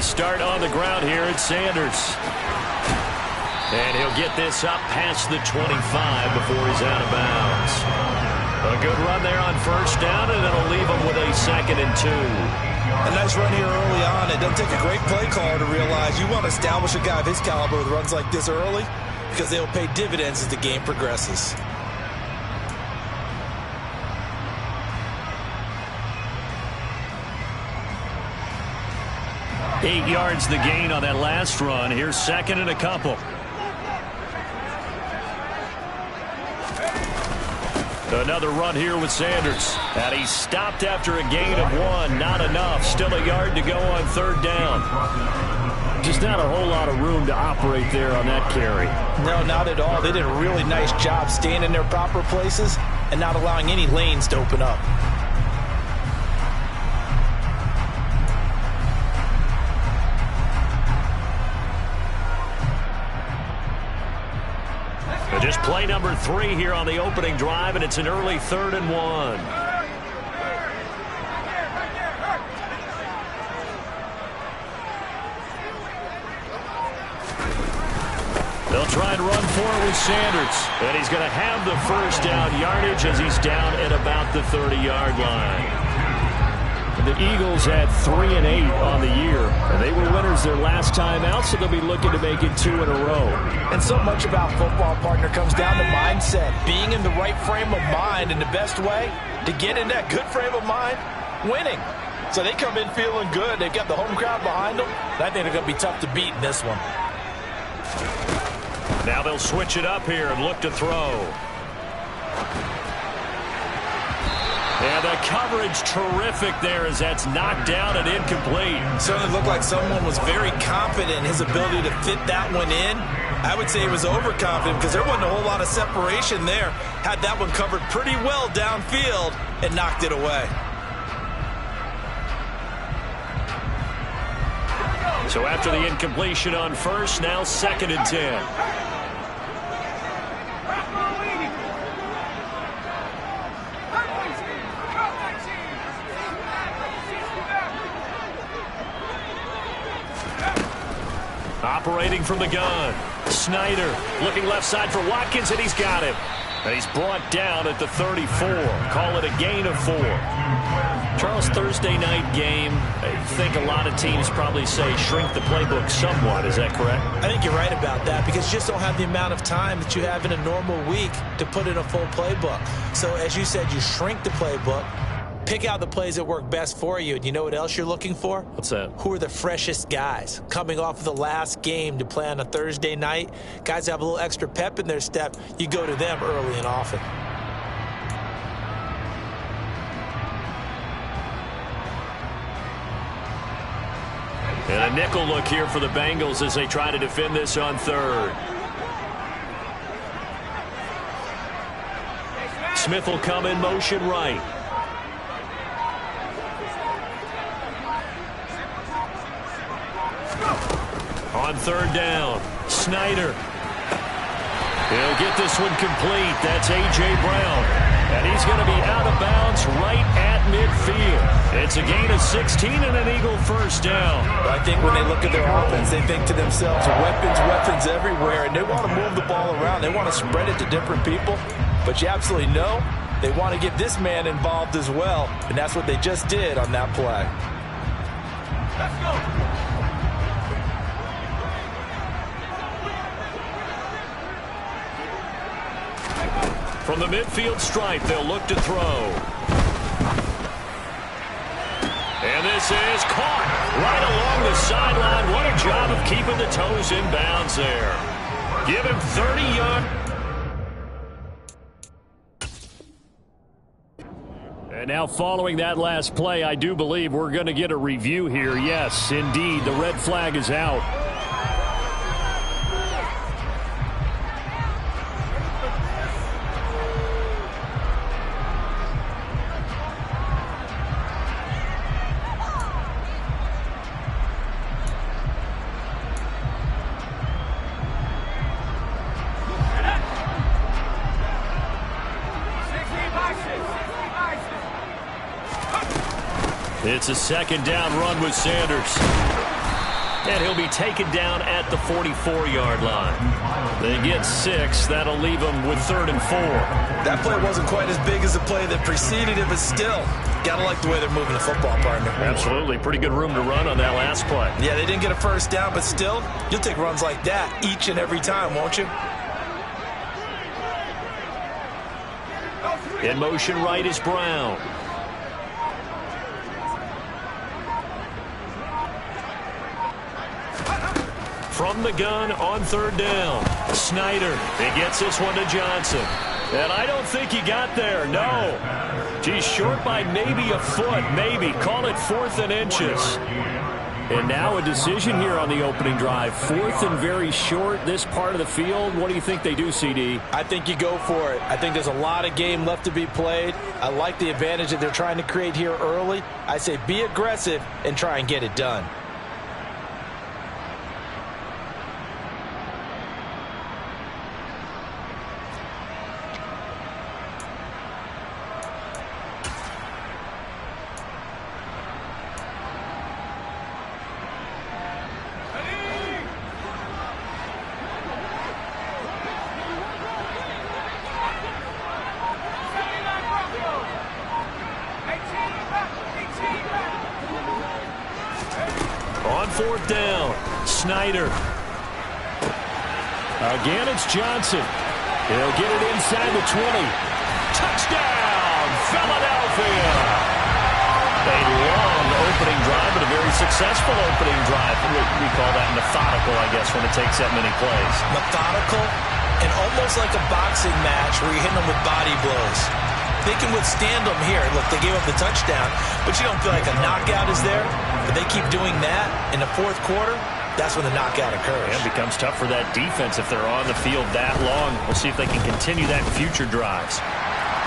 start on the ground here. It's Sanders. And he'll get this up past the 25 before he's out of bounds. A good run there on first down, and it'll leave him with a 2nd and 2. A nice run here early on. It doesn't take a great play caller to realize you want to establish a guy of his caliber with runs like this early because they will pay dividends as the game progresses. Eight yards the gain on that last run. Here's 2nd and a couple. Another run here with Sanders. And he's stopped after a gain of 1. Not enough. Still a yard to go on 3rd down. Just not a whole lot of room to operate there on that carry. No, not at all. They did a really nice job staying in their proper places and not allowing any lanes to open up. Just play number 3 here on the opening drive, and it's an early 3rd and 1. They'll try and run for it with Sanders. And he's going to have the first down yardage as he's down at about the 30-yard line. The Eagles had 3 and 8 on the year, and they were winners their last time out, so they'll be looking to make it 2 in a row. And so much about football, partner, comes down to mindset, being in the right frame of mind, and the best way to get in that good frame of mind, winning. So they come in feeling good. They've got the home crowd behind them, and I think they're going to be tough to beat in this one. Now they'll switch it up here and look to throw. And the coverage terrific there as that's knocked down and incomplete. Certainly looked like someone was very confident in his ability to fit that one in. I would say he was overconfident because there wasn't a whole lot of separation there. Had that one covered pretty well downfield and knocked it away. So after the incompletion on first, now 2nd and 10. Operating from the gun. Snyder looking left side for Watkins, and he's got him. And he's brought down at the 34. Call it a gain of 4. Charles, Thursday night game, I think a lot of teams probably say shrink the playbook somewhat. Is that correct? I think you're right about that because you just don't have the amount of time that you have in a normal week to put in a full playbook. So as you said, you shrink the playbook. Pick out the plays that work best for you. And you know what else you're looking for? What's that? Who are the freshest guys coming off of the last game to play on a Thursday night? Guys have a little extra pep in their step. You go to them early and often. And a nickel look here for the Bengals as they try to defend this on 3rd. Smith will come in motion right. On 3rd down, Snyder. He'll get this one complete. That's A.J. Brown. And he's going to be out of bounds right at midfield. It's a gain of 16 and an Eagle first down. I think when they look at their offense, they think to themselves, weapons everywhere, and they want to move the ball around. They want to spread it to different people. But you absolutely know they want to get this man involved as well, and that's what they just did on that play. Let's go. From the midfield stripe, they'll look to throw. And this is caught right along the sideline. What a job of keeping the toes in bounds there. Give him 30 yards. And now following that last play, I do believe we're going to get a review here. Yes, indeed, the red flag is out. It's a 2nd down run with Sanders. And he'll be taken down at the 44-yard line. They get 6. That'll leave them with 3rd and 4. That play wasn't quite as big as the play that preceded it, but still, gotta like the way they're moving the football, partner. Absolutely. Pretty good room to run on that last play. Yeah, they didn't get a first down, but still, you'll take runs like that each and every time, won't you? In motion right is Brown. From the gun on 3rd down. Snyder. He gets this one to Johnson. And I don't think he got there. No. He's short by maybe a foot. Maybe. Call it 4th and inches. And now a decision here on the opening drive. 4th and very short, this part of the field. What do you think they do, CD? I think you go for it. I think there's a lot of game left to be played. I like the advantage that they're trying to create here early. I say be aggressive and try and get it done. On 4th down, Snyder. Again, it's Johnson. He'll get it inside the 20. Touchdown, Philadelphia! A long opening drive, but a very successful opening drive. We call that methodical, I guess, when it takes that many plays. Methodical and almost like a boxing match where you're hitting them with body blows. They can withstand them here. Look, they gave up the touchdown, but you don't feel like a knockout is there. But they keep doing that in the 4th quarter, that's when the knockout occurs. It becomes tough for that defense if they're on the field that long. We'll see if they can continue that in future drives.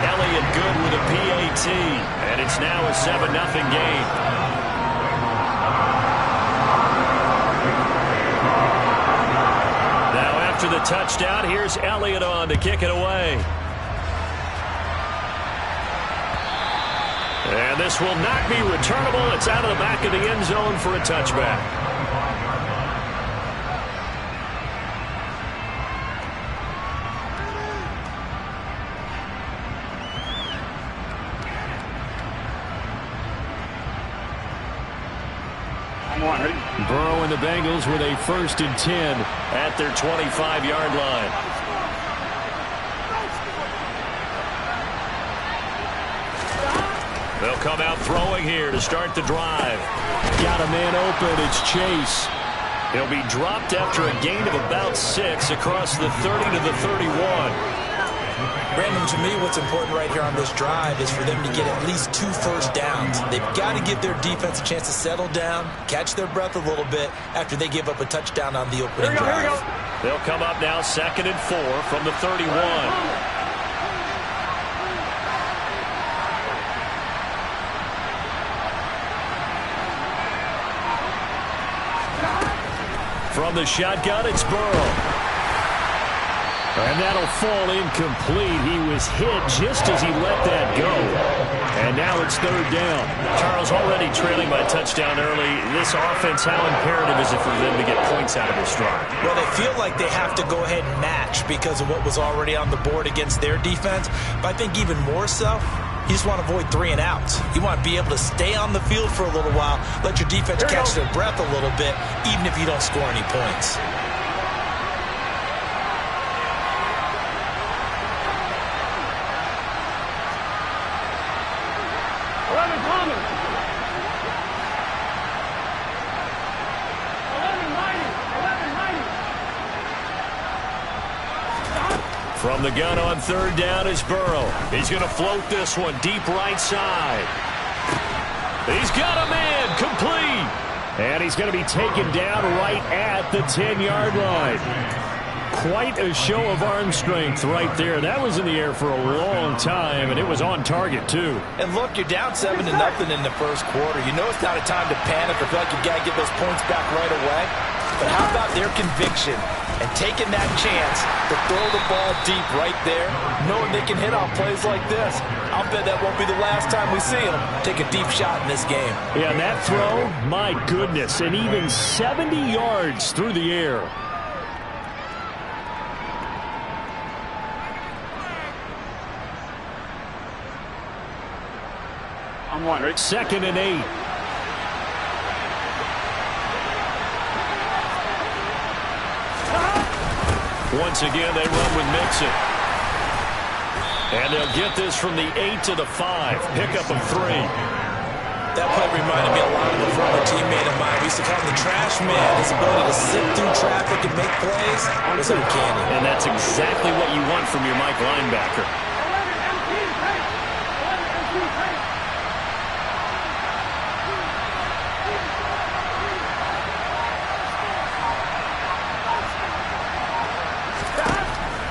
Elliott good with a PAT, and it's now a 7-0 game. Now after the touchdown, here's Elliott on to kick it away. And this will not be returnable. It's out of the back of the end zone for a touchback. Burrow and the Bengals with a 1st and 10 at their 25-yard line. They'll come out throwing here to start the drive. Got a man open. It's Chase. He'll be dropped after a gain of about 6 across the 30 to the 31. Brandon, to me, what's important right here on this drive is for them to get at least 2 first downs. They've got to give their defense a chance to settle down, catch their breath a little bit after they give up a touchdown on the opening drive. They'll come up now 2nd and 4 from the 31. From the shotgun, it's Burrow. And that'll fall incomplete. He was hit just as he let that go. And now it's 3rd down. Charles, already trailing by touchdown early. This offense, how imperative is it for them to get points out of this drive? Well, they feel like they have to go ahead and match because of what was already on the board against their defense. But I think even more so, you just want to avoid 3 and outs. You want to be able to stay on the field for a little while, let your defense catch their breath a little bit, even if you don't score any points. From the gun on 3rd down is Burrow. He's going to float this one deep right side. He's got a man complete. And he's going to be taken down right at the 10-yard line. Quite a show of arm strength right there. That was in the air for a long time, and it was on target, too. And look, you're down 7-0 in the 1st quarter. You know it's not a time to panic or feel like you got to get those points back right away. But how about their conviction? And taking that chance to throw the ball deep right there, knowing they can hit on plays like this, I'll bet that won't be the last time we see them take a deep shot in this game. Yeah, and that throw, my goodness, and even 70 yards through the air. I'm wondering. 2nd and 8. Once again, they run with Mixon. And they'll get this from the 8 to the 5. Pickup of 3. That play reminded me a lot of a former teammate of mine. We used to call him the trash man. His ability to sift through traffic and make plays was uncanny. And that's exactly what you want from your Mike linebacker.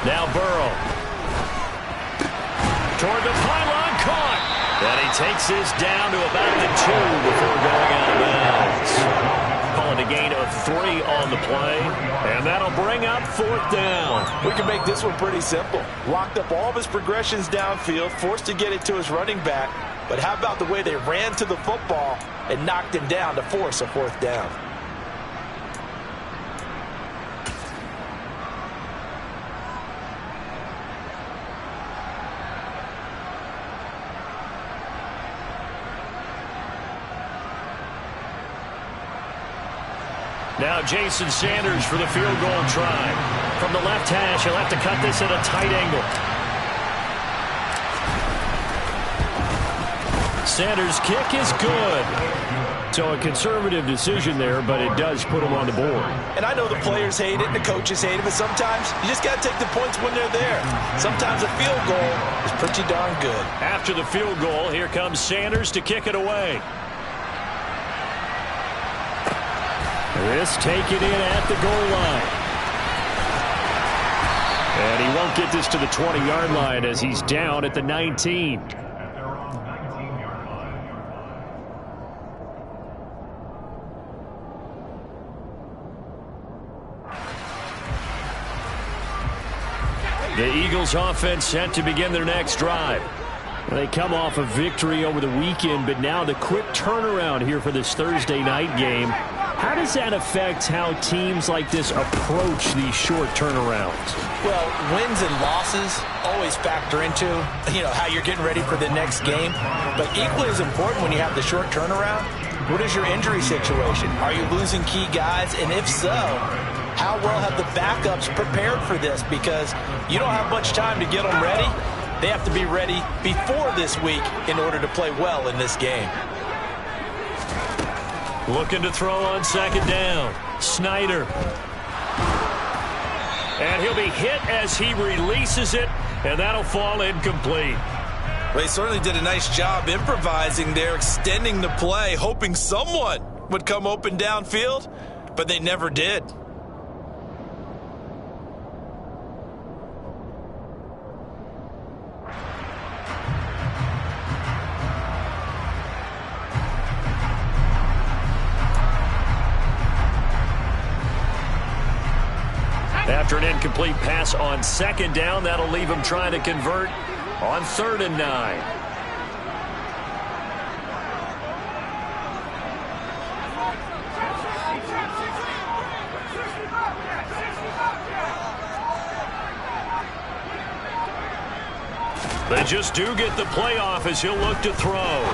Now Burrow. Toward the pylon, caught. And he takes this down to about the 2 before going out of bounds. Calling a gain of 3 on the play. And that'll bring up 4th down. We can make this one pretty simple. Locked up all of his progressions downfield, forced to get it to his running back. But how about the way they ran to the football and knocked him down to force a 4th down? Now Jason Sanders for the field goal try. From the left hash, he'll have to cut this at a tight angle. Sanders' kick is good. So a conservative decision there, but it does put him on the board. And I know the players hate it and the coaches hate it, but sometimes you just got to take the points when they're there. Sometimes a field goal is pretty darn good. After the field goal, here comes Sanders to kick it away. This taken in at the goal line. And he won't get this to the 20-yard line as he's down at the 19. The Eagles offense set to begin their next drive. They come off a victory over the weekend, but now the quick turnaround here for this Thursday night game. How does that affect how teams like this approach these short turnarounds? Well, wins and losses always factor into, how you're getting ready for the next game. But equally as important when you have the short turnaround, what is your injury situation? Are you losing key guys? And if so, how well have the backups prepared for this? Because you don't have much time to get them ready. They have to be ready before this week in order to play well in this game. Looking to throw on 2nd down. Snyder. And he'll be hit as he releases it, and that'll fall incomplete. Well, he certainly did a nice job improvising there, extending the play, hoping someone would come open downfield, but they never did. After an incomplete pass on 2nd down, that'll leave him trying to convert on 3rd and 9. They just do get the playoff as he'll look to throw.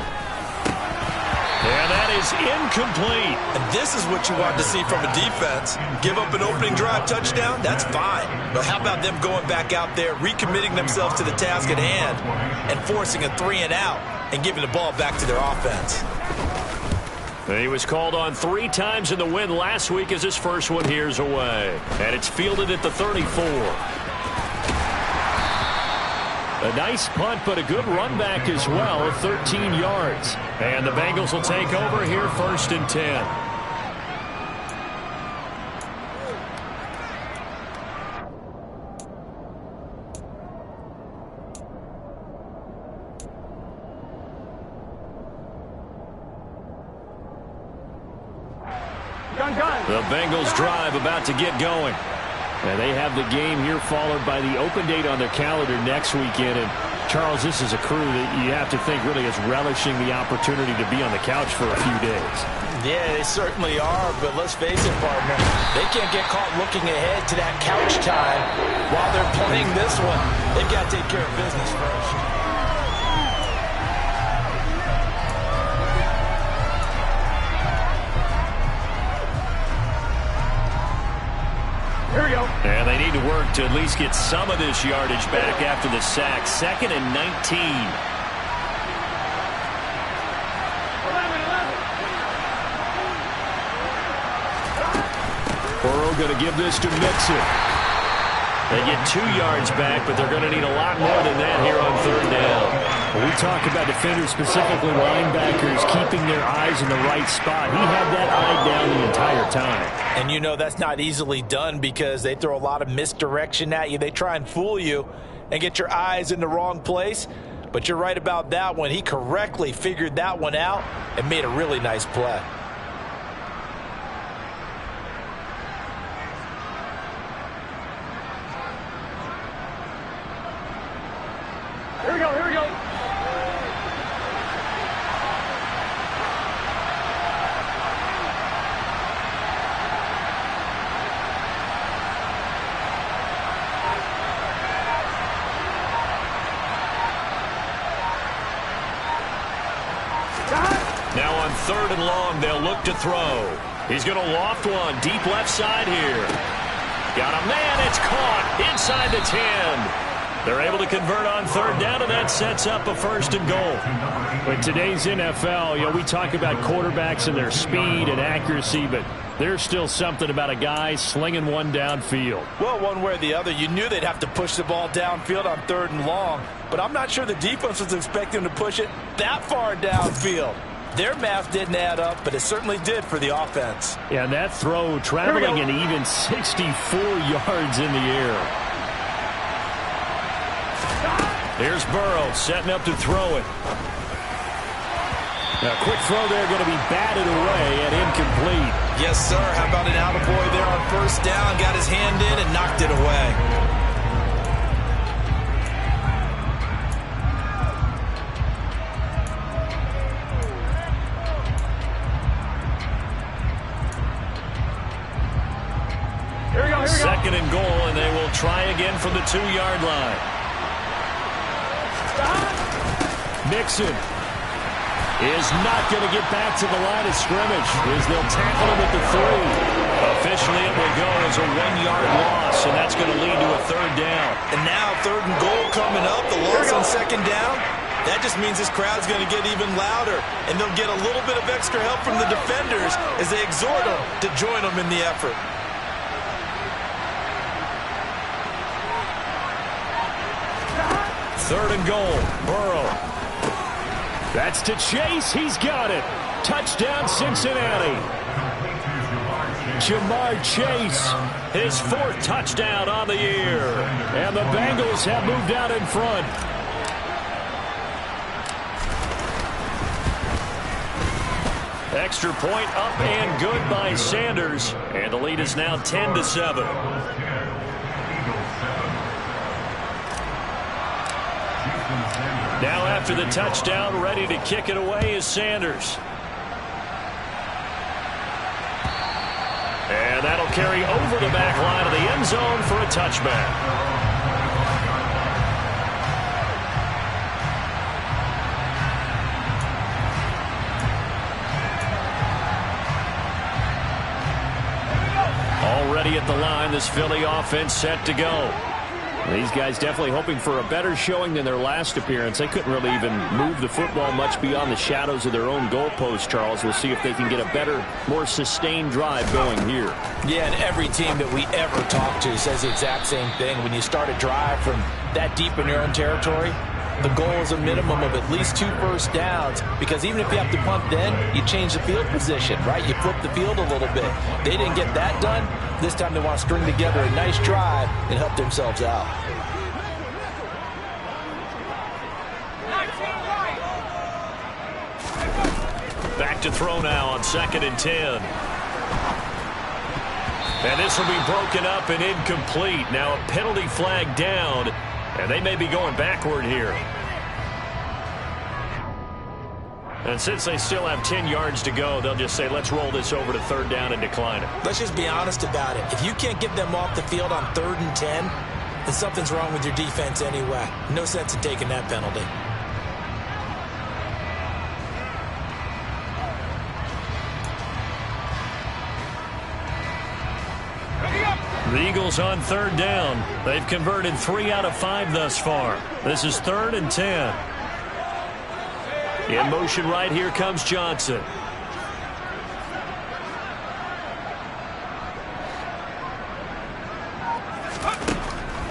And that is incomplete. And this is what you want to see from a defense. Give up an opening drive touchdown, that's fine. But how about them going back out there, recommitting themselves to the task at hand, and forcing a 3-and-out and giving the ball back to their offense? And he was called on 3 times in the win last week as his first one here's away. And it's fielded at the 34. A nice punt, but a good run back as well, 13 yards. And the Bengals will take over here 1st and 10. The Bengals drive about to get going. And they have the game here followed by the open date on their calendar next weekend. And Charles, this is a crew that you have to think really is relishing the opportunity to be on the couch for a few days. Yeah, they certainly are, but let's face it, partner. They can't get caught looking ahead to that couch time while they're playing this one. They've got to take care of business first. Here we go. And they need to work to at least get some of this yardage back after the sack. 2nd and 19. Burrow going to give this to Mixon. They get 2 yards back, but they're going to need a lot more than that here on 3rd down. When we talk about defenders, specifically linebackers, keeping their eyes in the right spot, he had that eye down the entire time. And you know that's not easily done because they throw a lot of misdirection at you. They try and fool you and get your eyes in the wrong place. But you're right about that one. He correctly figured that one out and made a really nice play. Here we go, here we go. Now on 3rd and long, they'll look to throw. He's going to loft one deep left side here. Got a man, it's caught inside the 10. They're able to convert on 3rd down, and that sets up a 1st and goal. In today's NFL, we talk about quarterbacks and their speed and accuracy, but there's still something about a guy slinging one downfield. Well, one way or the other, you knew they'd have to push the ball downfield on 3rd and long, but I'm not sure the defense was expecting them to push it that far downfield. Their math didn't add up, but it certainly did for the offense. Yeah, and that throw traveling an even 64 yards in the air. Here's Burrow setting up to throw it. A quick throw there going to be batted away and incomplete. Yes, sir. How about an attaboy there on 1st down? Got his hand in and knocked it away. Here we go, 2nd and goal, and they will try again from the 2-yard line. Mixon is not going to get back to the line of scrimmage as they'll tackle him at the 3. Officially, it will go as a 1-yard loss, and that's going to lead to a 3rd down. And now 3rd and goal coming up, the loss on 2nd down. That just means this crowd's going to get even louder, and they'll get a little bit of extra help from the defenders as they exhort them to join them in the effort. Third and goal, Burrow. That's to Chase. He's got it. Touchdown, Cincinnati. Jamar Chase, his 4th touchdown on the year. And the Bengals have moved out in front. Extra point up and good by Sanders. And the lead is now 10-7. Now after the touchdown, ready to kick it away is Sanders. And that'll carry over the back line of the end zone for a touchback. Already at the line, this Philly offense set to go. These guys definitely hoping for a better showing than their last appearance. They couldn't really even move the football much beyond the shadows of their own goalpost, Charles. We'll see if they can get a better, more sustained drive going here. Yeah, and every team that we ever talk to says the exact same thing. When you start a drive from that deep in your own territory, the goal is a minimum of at least 2 first downs, because even if you have to punt then, you change the field position, right? You flip the field a little bit. They didn't get that done. This time they want to string together a nice drive and help themselves out. Back to throw now on 2nd and 10. And this will be broken up and incomplete. Now a penalty flag down, and they may be going backward here. And since they still have 10 yards to go, they'll just say, let's roll this over to 3rd down and decline it. Let's just be honest about it. If you can't get them off the field on 3rd and 10, then something's wrong with your defense anyway. No sense in taking that penalty. The Eagles on 3rd down. They've converted 3 out of 5 thus far. This is 3rd and 10. In motion right here comes Johnson.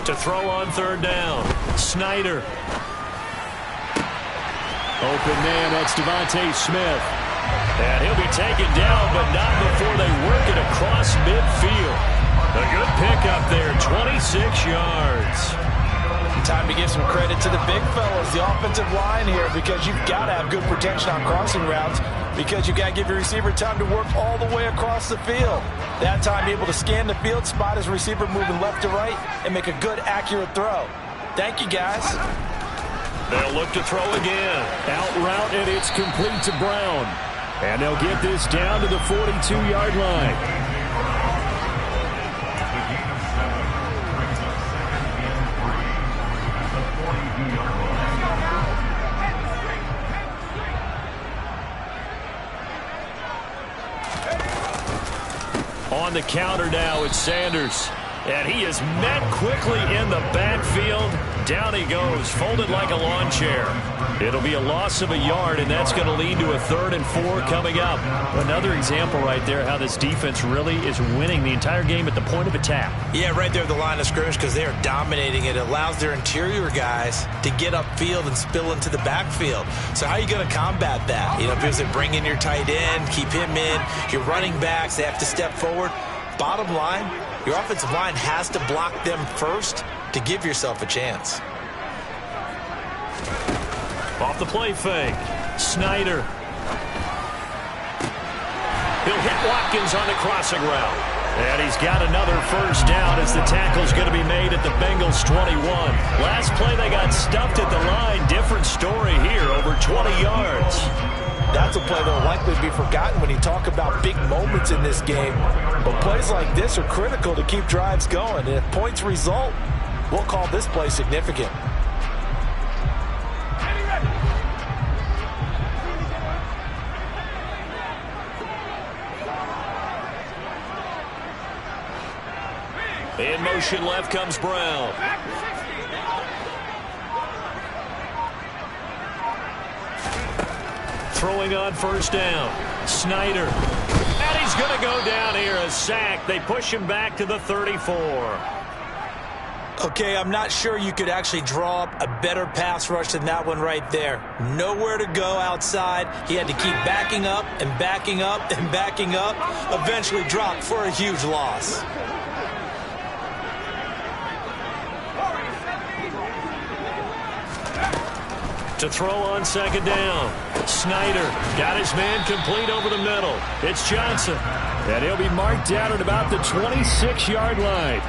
To throw on 3rd down. Snyder. Open man, that's Devontae Smith. And he'll be taken down, but not before they work it across midfield. A good pickup there, 26 yards. Time to give some credit to the big fellas, the offensive line here, because you've got to have good protection on crossing routes, because you've got to give your receiver time to work all the way across the field. That time, able to scan the field, spot his receiver moving left to right, and make a good, accurate throw. Thank you, guys. They'll look to throw again. Out route, and it's complete to Brown. And they'll get this down to the 42-yard line. On the counter now, it's Sanders. And he is met quickly in the backfield. Down he goes, folded like a lawn chair. It'll be a loss of a yard, and that's going to lead to a 3rd and 4 coming up. Another example right there how this defense really is winning the entire game at the point of attack. Yeah, right there at the line of scrimmage, because they are dominating it. It allows their interior guys to get upfield and spill into the backfield. So how are you going to combat that? You know, because they bring in your tight end, keep him in. Your running backs, they have to step forward. Bottom line, your offensive line has to block them first to give yourself a chance. Off the play fake. Snyder. He'll hit Watkins on the crossing route. And he's got another 1st down as the tackle's going to be made at the Bengals 21. Last play they got stuffed at the line. Different story here, over 20 yards. That's a play that will likely be forgotten when you talk about big moments in this game. But plays like this are critical to keep drives going. And if points result, we'll call this play significant. In motion left comes Brown. Throwing on 1st down. Snyder. And he's going to go down here, a sack. They push him back to the 34. Okay, I'm not sure you could actually draw up a better pass rush than that one right there. Nowhere to go outside. He had to keep backing up and backing up and backing up. Eventually dropped for a huge loss. To throw on 2nd down. Snyder got his man complete over the middle. It's Johnson. And he'll be marked down at about the 26-yard line.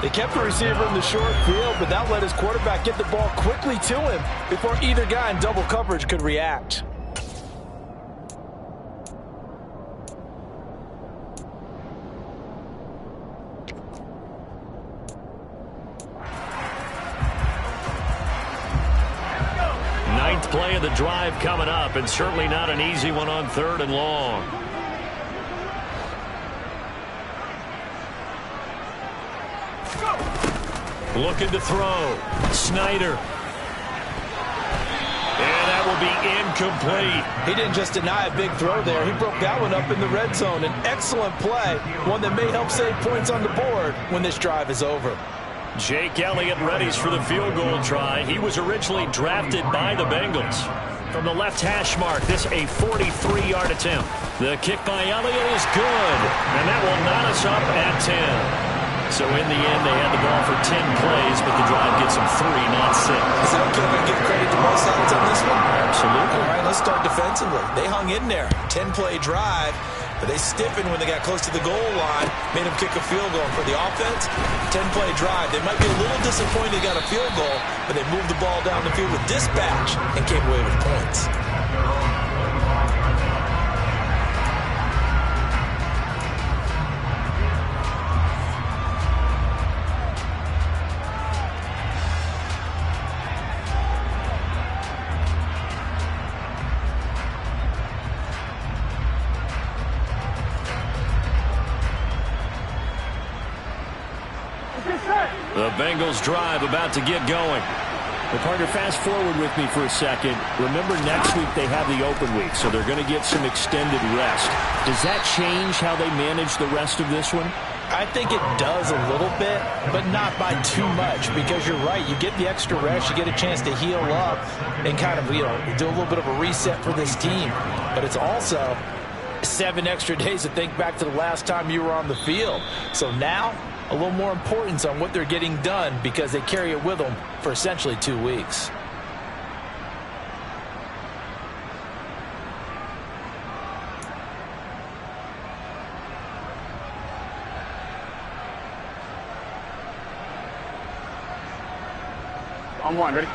They kept the receiver in the short field, but that let his quarterback get the ball quickly to him before either guy in double coverage could react. Play of the drive coming up, and certainly not an easy one on 3rd and long. Looking to throw. Snyder. And that will be incomplete. He didn't just deny a big throw there. He broke that one up in the red zone. An excellent play, one that may help save points on the board when this drive is over. Jake Elliott readies for the field goal try. He was originally drafted by the Bengals. From the left hash mark, this a 43-yard attempt. The kick by Elliott is good, and that will knot us up at 10. So in the end, they had the ball for 10 plays, but the drive gets them 3, not 6. Is that okay if I give credit to both sides on this one? Absolutely. All right, let's start defensively. They hung in there. 10-play drive. But they stiffened when they got close to the goal line, made them kick a field goal. And for the offense, 10-play drive. They might be a little disappointed they got a field goal, but they moved the ball down the field with dispatch and came away with points. The Bengals drive about to get going. Well, partner, fast forward with me for a second. Remember, next week they have the open week, so they're going to get some extended rest. Does that change how they manage the rest of this one? I think it does a little bit, but not by too much, because you're right. You get the extra rest, you get a chance to heal up and kind of, do a little bit of a reset for this team. But it's also 7 extra days to think back to the last time you were on the field. So now, a little more importance on what they're getting done because they carry it with them for essentially 2 weeks. On one, ready?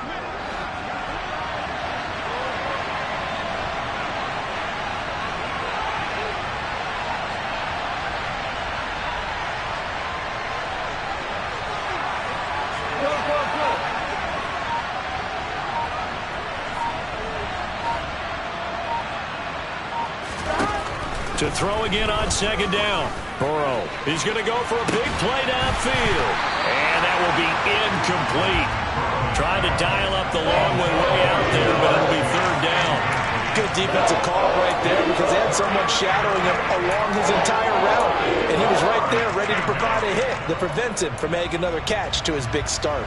To throw again on second down. Burrow. He's going to go for a big play downfield. And that will be incomplete. Trying to dial up the long way out there, but it'll be third down. Good defensive call right there because they had someone shadowing him along his entire route. And he was right there ready to provide a hit that prevents him from making another catch to his big start.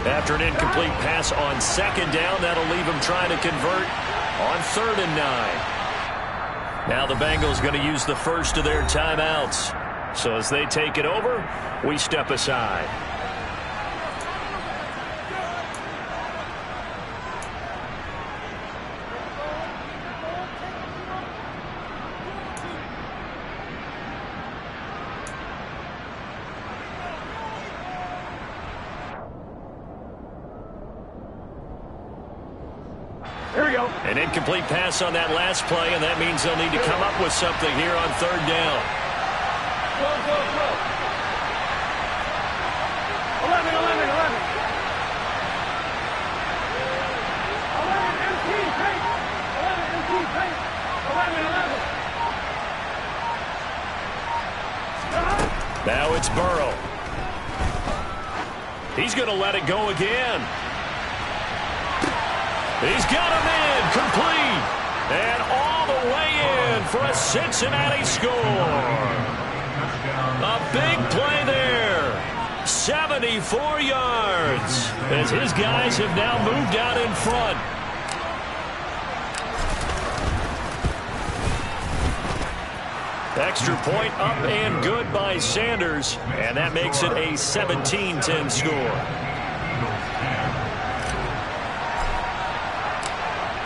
After an incomplete pass on second down, that'll leave him trying to convert on 3rd and 9. Now the Bengals going to use the first of their timeouts. So as they take it over, we step aside. Here we go. An incomplete pass on that last play, and that means they'll need to come up with something here on 3rd down. Go. 11. 11 empty paint. 11 empty paint. 11. Now it's Burrow. He's going to let it go again. He's got him in, complete, and all the way in for a Cincinnati score. A big play there, 74 yards, as his guys have now moved out in front. Extra point up and good by Sanders, and that makes it a 17-10 score.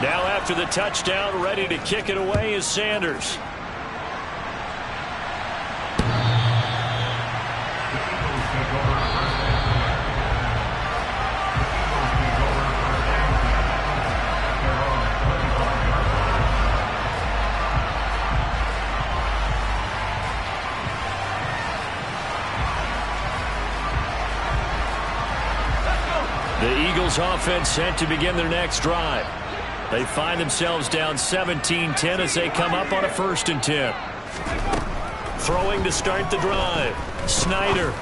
Now after the touchdown, ready to kick it away is Sanders. The Eagles offense set to begin their next drive. They find themselves down 17-10 as they come up on a 1st and 10. Throwing to start the drive. Snyder.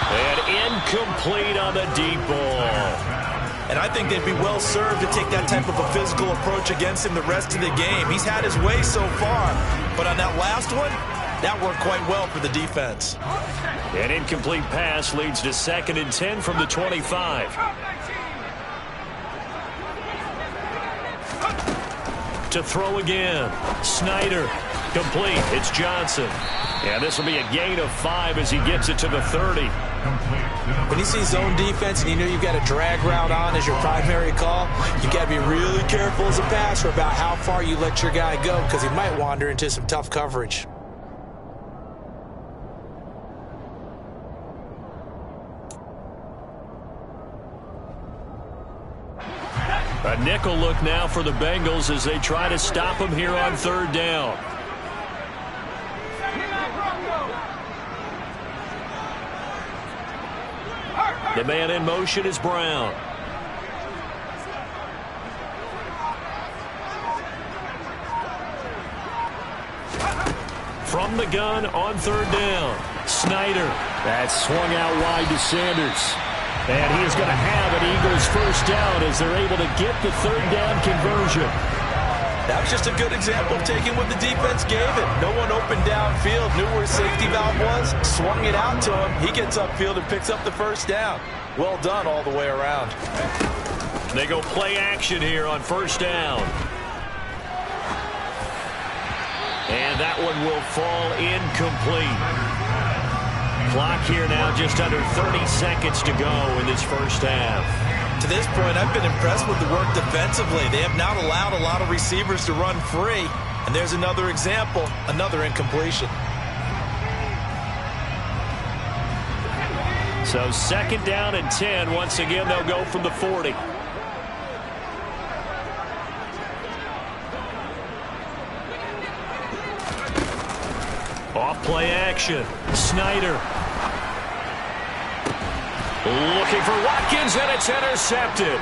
And incomplete on the deep ball. And I think they'd be well served to take that type of a physical approach against him the rest of the game. He's had his way so far, but on that last one, that worked quite well for the defense. An incomplete pass leads to 2nd and 10 from the 25. To throw again. Snyder. Complete. It's Johnson. And this will be a gain of 5 as he gets it to the 30. When you see zone defense and you know you've got a drag route on as your primary call, you've got to be really careful as a passer about how far you let your guy go because he might wander into some tough coverage. A nickel look now for the Bengals as they try to stop him here on third down. The man in motion is Brown. From the gun on third down, Snyder. That swung out wide to Sanders. And he is going to have an Eagles first down as they're able to get the third down conversion. That was just a good example of taking what the defense gave it. No one opened downfield, knew where his safety valve was, swung it out to him. He gets upfield and picks up the first down. Well done all the way around. They go play action here on first down. And that one will fall incomplete. Clock here now just under 30 seconds to go in this first half. To this point, I've been impressed with the work defensively. They have not allowed a lot of receivers to run free. And there's another example, another incompletion. So second down and 10. Once again, they'll go from the 40. Off play action. Snyder. Looking for Watkins, and it's intercepted.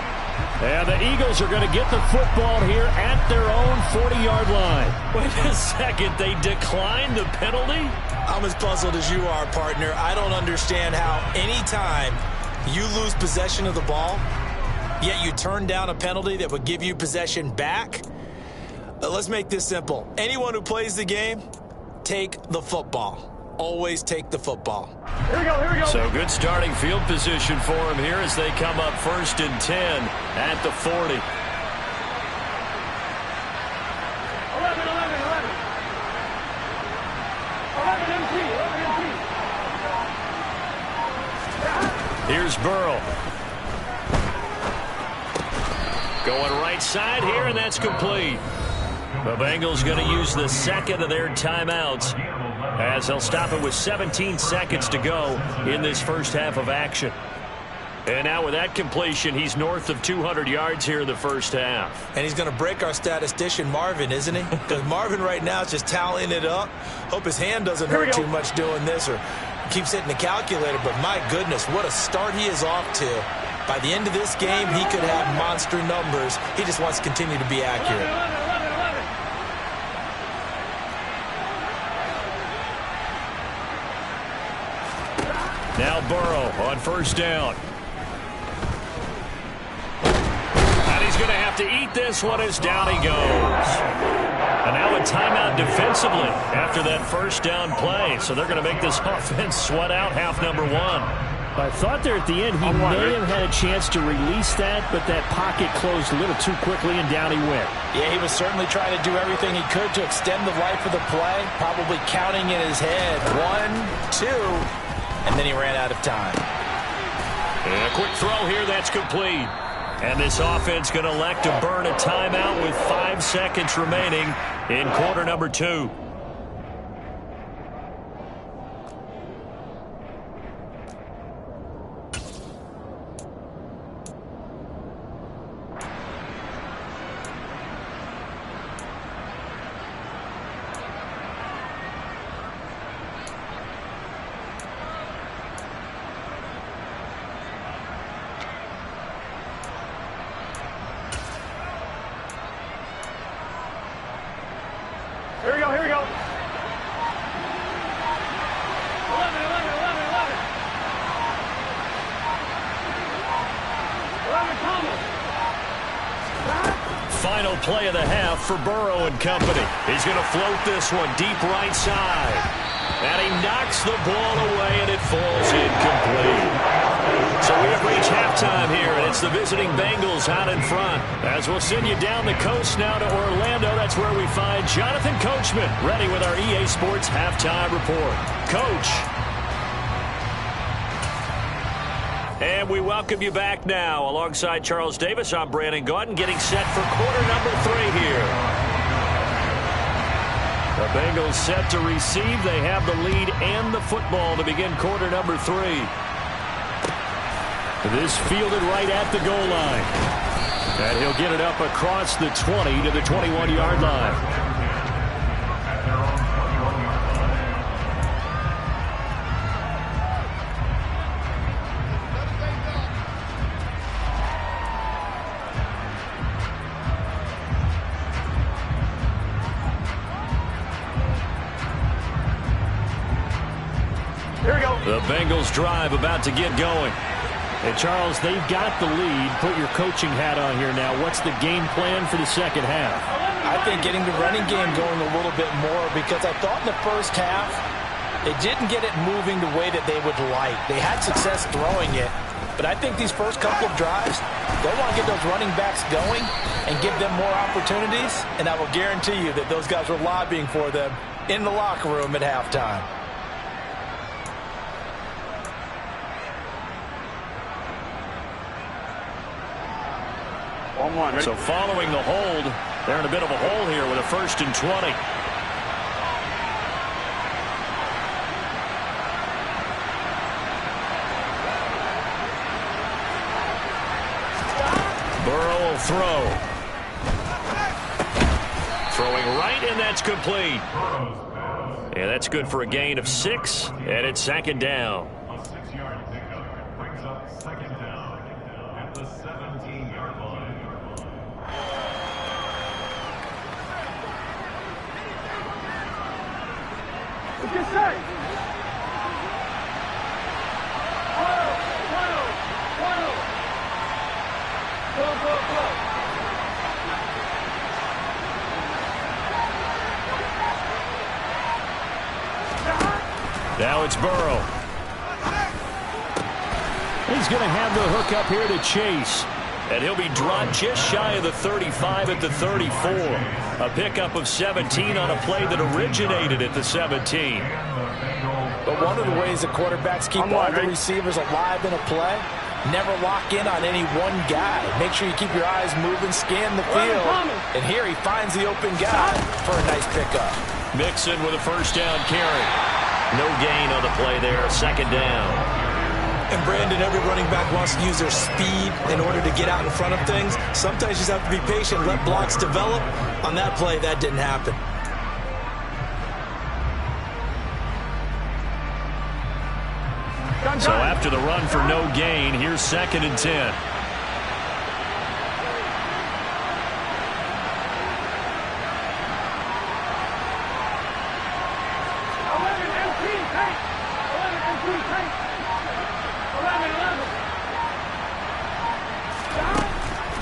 And the Eagles are going to get the football here at their own 40-yard line. Wait a second. They declined the penalty? I'm as puzzled as you are, partner. I don't understand how any time you lose possession of the ball, yet you turn down a penalty that would give you possession back. Let's make this simple. Anyone who plays the game, take the football. Always take the football. Here we go, here we go. So good starting field position for him here as they come up first and 10 at the 40. 11, 11, 11, 11. 11 MT, 11 MT. Here's Burrow. Going right side here, and that's complete. The Bengals going to use the second of their timeouts as they'll stop it with 17 seconds to go in this first half of action. And now with that completion, he's north of 200 yards here in the first half. And he's going to break our statistician, Marvin, isn't he? Because Marvin right now is just tallying it up. Hope his hand doesn't hurt too much doing this or keeps hitting the calculator. But my goodness, what a start he is off to. By the end of this game, he could have monster numbers. He just wants to continue to be accurate. Now Burrow on first down. And he's going to have to eat this one as down he goes. And now a timeout defensively after that first down play. So they're going to make this offense sweat out half number one. I thought there at the end he may have had a chance to release that, but that pocket closed a little too quickly and down he went. Yeah, he was certainly trying to do everything he could to extend the life of the play, probably counting in his head 1, 2, and then he ran out of time. And a quick throw here, that's complete. And this offense going to elect to burn a timeout with 5 seconds remaining in quarter number 2. Here we go, here we go. 11, 11, 11, 11. 11 Thomas. Final play of the half for Burrow and company. He's going to float this one deep right side. And he knocks the ball away, and it falls incomplete. So we have reached halftime here, and it's the visiting Bengals out in front. As we'll send you down the coast now to Orlando, that's where we find Jonathan Coachman, ready with our EA Sports Halftime Report. Coach. And we welcome you back now. Alongside Charles Davis, I'm Brandon Gaudin, getting set for quarter number 3 here. The Bengals set to receive. They have the lead and the football to begin quarter number 3. This fielded right at the goal line. And he'll get it up across the 20 to the 21-yard line. The Bengals drive about to get going. Hey, Charles, they've got the lead. Put your coaching hat on here now. What's the game plan for the second half? I think getting the running game going a little bit more, because I thought in the first half they didn't get it moving the way that they would like. They had success throwing it, but I think these first couple of drives, they want to get those running backs going and give them more opportunities, and I will guarantee you that those guys were lobbying for them in the locker room at halftime. So following the hold, they're in a bit of a hole here with a 1st and 20. Burrow will throw. Throwing right, and that's complete. And that's good for a gain of 6, and it's 2nd down. A 6-yard pickup brings up 2nd down at the 17-yard line. Get set. Go. Now it's Burrow. He's going to have the hook up here to Chase. And he'll be dropped just shy of the 35 at the 34. A pickup of 17 on a play that originated at the 17. But one of the ways that quarterbacks keep all the receivers alive in a play, never lock in on any one guy. Make sure you keep your eyes moving, scan the field. And here he finds the open guy for a nice pickup. Mixon with a 1st down carry. No gain on the play there, 2nd down. And Brandon, every running back wants to use their speed in order to get out in front of things. Sometimes you just have to be patient, let blocks develop. On that play, that didn't happen. So after the run for no gain, here's 2nd and 10.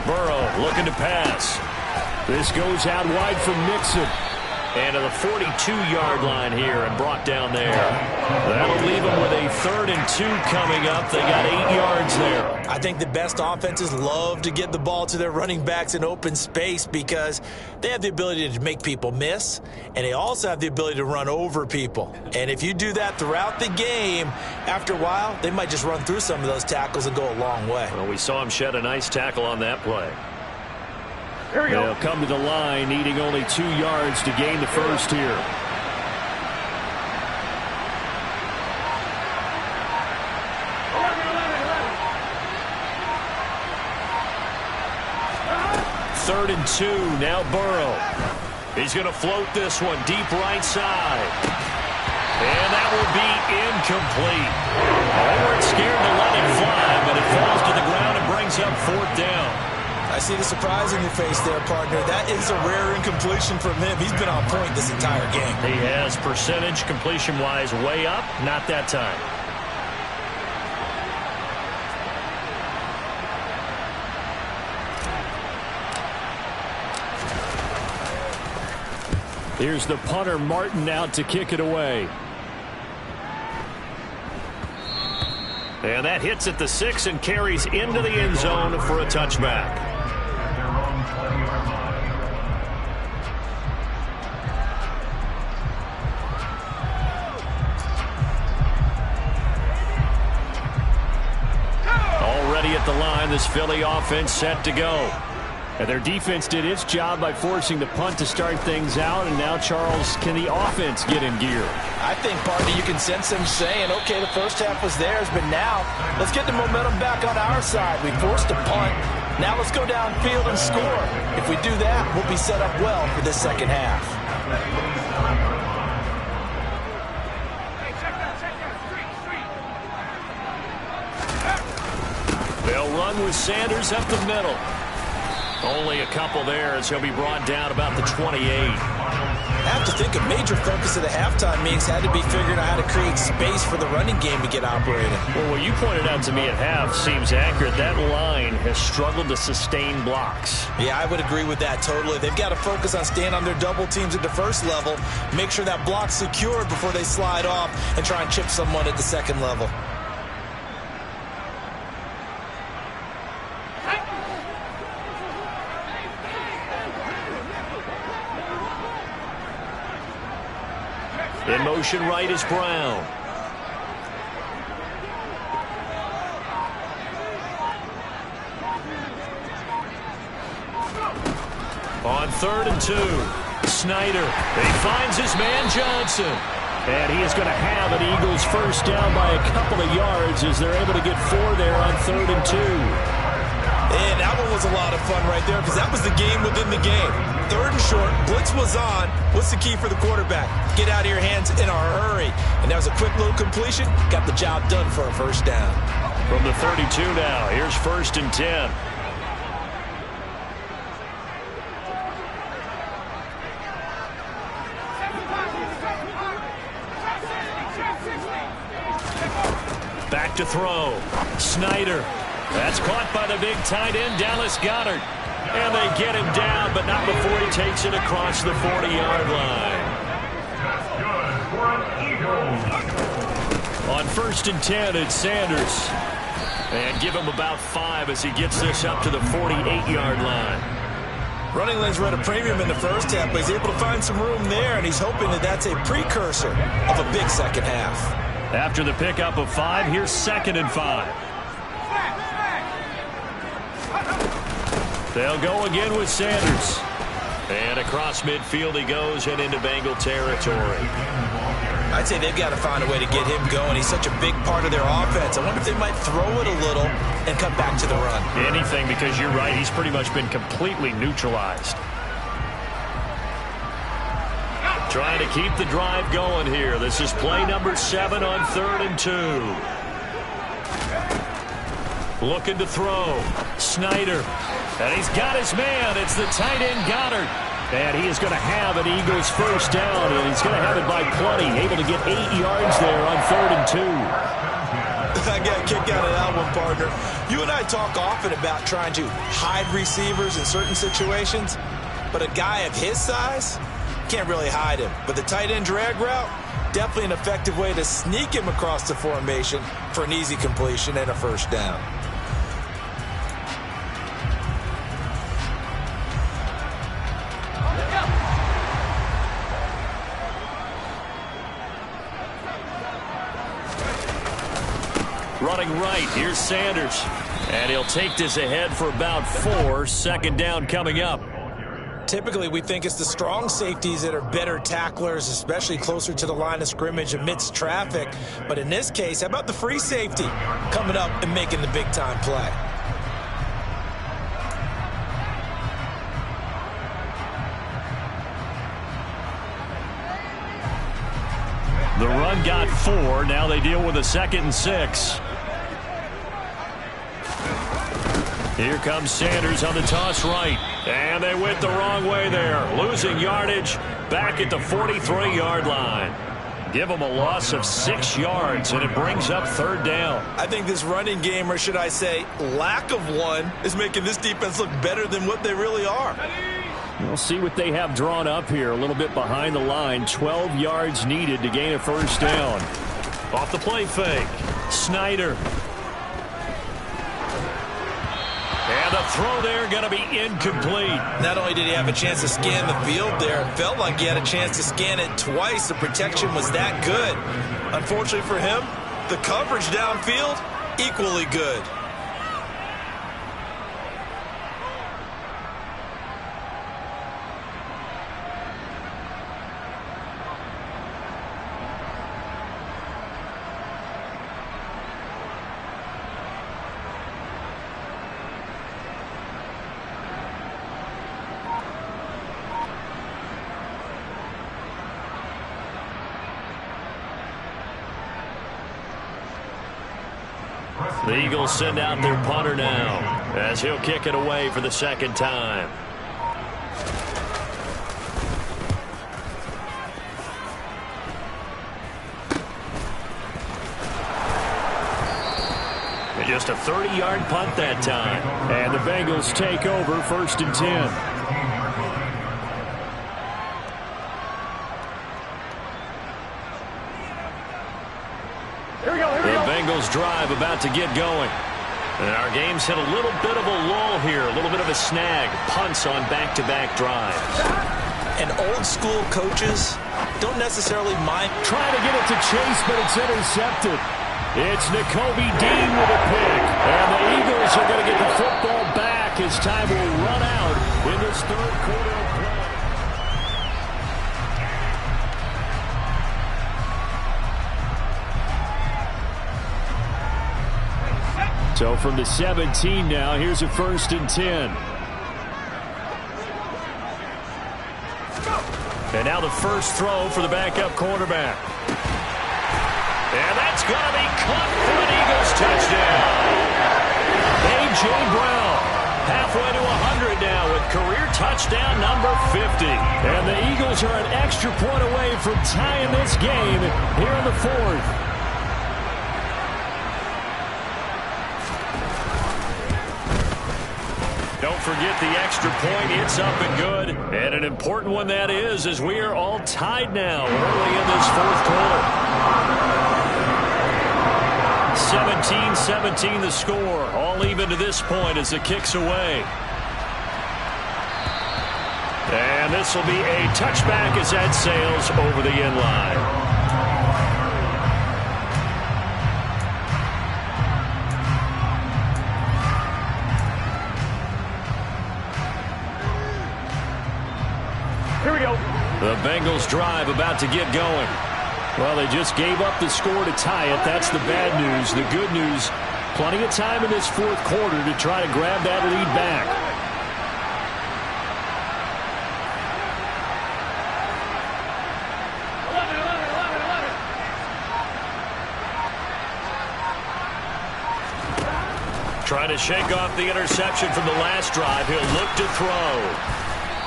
Burrow looking to pass. This goes out wide from Mixon. And to the 42-yard line here and brought down there. That'll leave them with a 3rd and 2 coming up. They got 8 yards there. I think the best offenses love to get the ball to their running backs in open space because they have the ability to make people miss, and they also have the ability to run over people. And if you do that throughout the game, after a while, they might just run through some of those tackles and go a long way. Well, we saw him shed a nice tackle on that play. Here we go. They'll come to the line, needing only 2 yards to gain the 1st here. Third and 2, now Burrow. He's going to float this one deep right side. And that will be incomplete. They weren't scared to let it fly, but it falls to the ground and brings up 4th down. I see the surprise in your face there, partner. That is a rare incompletion from him. He's been on point this entire game. He has percentage completion-wise way up, not that time. Here's the punter, Martin, out to kick it away. And that hits at the 6 and carries into the end zone for a touchback. this Philly offense set to go. And their defense did its job by forcing the punt to start things out. And now, Charles, can the offense get in gear? I think, partner, you can sense them saying, okay, the first half was theirs, but now let's get the momentum back on our side. We forced a punt. Now let's go downfield and score. If we do that, we'll be set up well for this second half. They'll run with Sanders up the middle. Only a couple there as he'll be brought down about the 28. I have to think a major focus of the halftime meetings had to be figuring out how to create space for the running game to get operating. Well, what you pointed out to me at half seems accurate. That line has struggled to sustain blocks. Yeah, I would agree with that totally. They've got to focus on staying on their double teams at the first level, make sure that block's secured before they slide off and try and chip someone at the second level. In motion right is Brown. On 3rd and 2, Snyder. He finds his man Johnson. And he is going to have an Eagles first down by a couple of yards as they're able to get 4 there on 3rd and 2. And that one was a lot of fun right there because that was the game within the game. 3rd and short, blitz was on. What's the key for the quarterback? Get out of your hands in a hurry. And that was a quick little completion. Got the job done for a first down. From the 32 now, here's 1st and 10. Back to throw. Snyder. That's caught by the big tight end, Dallas Goedert. And they get him down, but not before he takes it across the 40-yard line. That's good for an Eagle. On 1st and 10, it's Sanders. And give him about 5 as he gets this up to the 48-yard line. Running lanes were at a premium in the first half, but he's able to find some room there, and he's hoping that that's a precursor of a big second half. After the pickup of 5, here's 2nd and 5. They'll go again with Sanders. And across midfield he goes and into Bengal territory. I'd say they've got to find a way to get him going. He's such a big part of their offense. I wonder if they might throw it a little and come back to the run. Anything, because you're right, he's pretty much been completely neutralized. Trying to keep the drive going here. This is play number 7 on 3rd and 2. Looking to throw. Snyder. And he's got his man. It's the tight end Goedert. And he is going to have an Eagles first down, and he's going to have it by plenty. Able to get 8 yards there on 3rd and 2. I got a kick out of that one, partner. You and I talk often about trying to hide receivers in certain situations, but a guy of his size can't really hide him. But the tight end drag route, definitely an effective way to sneak him across the formation for an easy completion and a first down. Running right, here's Sanders. And he'll take this ahead for about 4. 2nd down coming up. Typically, we think it's the strong safeties that are better tacklers, especially closer to the line of scrimmage amidst traffic. But in this case, how about the free safety coming up and making the big-time play? The run got 4. Now they deal with a 2nd and 6. Here comes Sanders on the toss right. And they went the wrong way there. Losing yardage back at the 43-yard line. Give them a loss of 6 yards, and it brings up 3rd down. I think this running game, or should I say lack of one, is making this defense look better than what they really are. We'll see what they have drawn up here. A little bit behind the line. 12 yards needed to gain a first down. Off the play fake. Snyder. And the throw there going to be incomplete. Not only did he have a chance to scan the field there, it felt like he had a chance to scan it twice. The protection was that good. Unfortunately for him, the coverage downfield, equally good. The Eagles send out their punter now as he'll kick it away for the second time. Just a 30-yard punt that time. And the Bengals take over 1st and 10. The Bengals drive about to get going. And our game's hit a little bit of a lull here, a little bit of a snag. Punts on back-to-back drives. And old-school coaches don't necessarily mind trying to get it to Chase, but it's intercepted. It's Nakobe Dean with a pick. And the Eagles are going to get the football back as time will run out in this third quarter of play. So from the 17 now, here's a 1st and 10. And now the first throw for the backup quarterback. And that's going to be caught for an Eagles touchdown. A.J. Brown halfway to 100 now with career touchdown number 50. And the Eagles are an extra point away from tying this game here in the 4th. Don't forget the extra point. It's up and good. And an important one that is, as we are all tied now early in this 4th quarter. 17-17 the score. All even to this point as the kick's away. And this will be a touchback as that sails over the end line. Here we go. The Bengals drive about to get going. Well, they just gave up the score to tie it. That's the bad news. The good news, plenty of time in this 4th quarter to try to grab that lead back. Trying to shake off the interception from the last drive. He'll look to throw.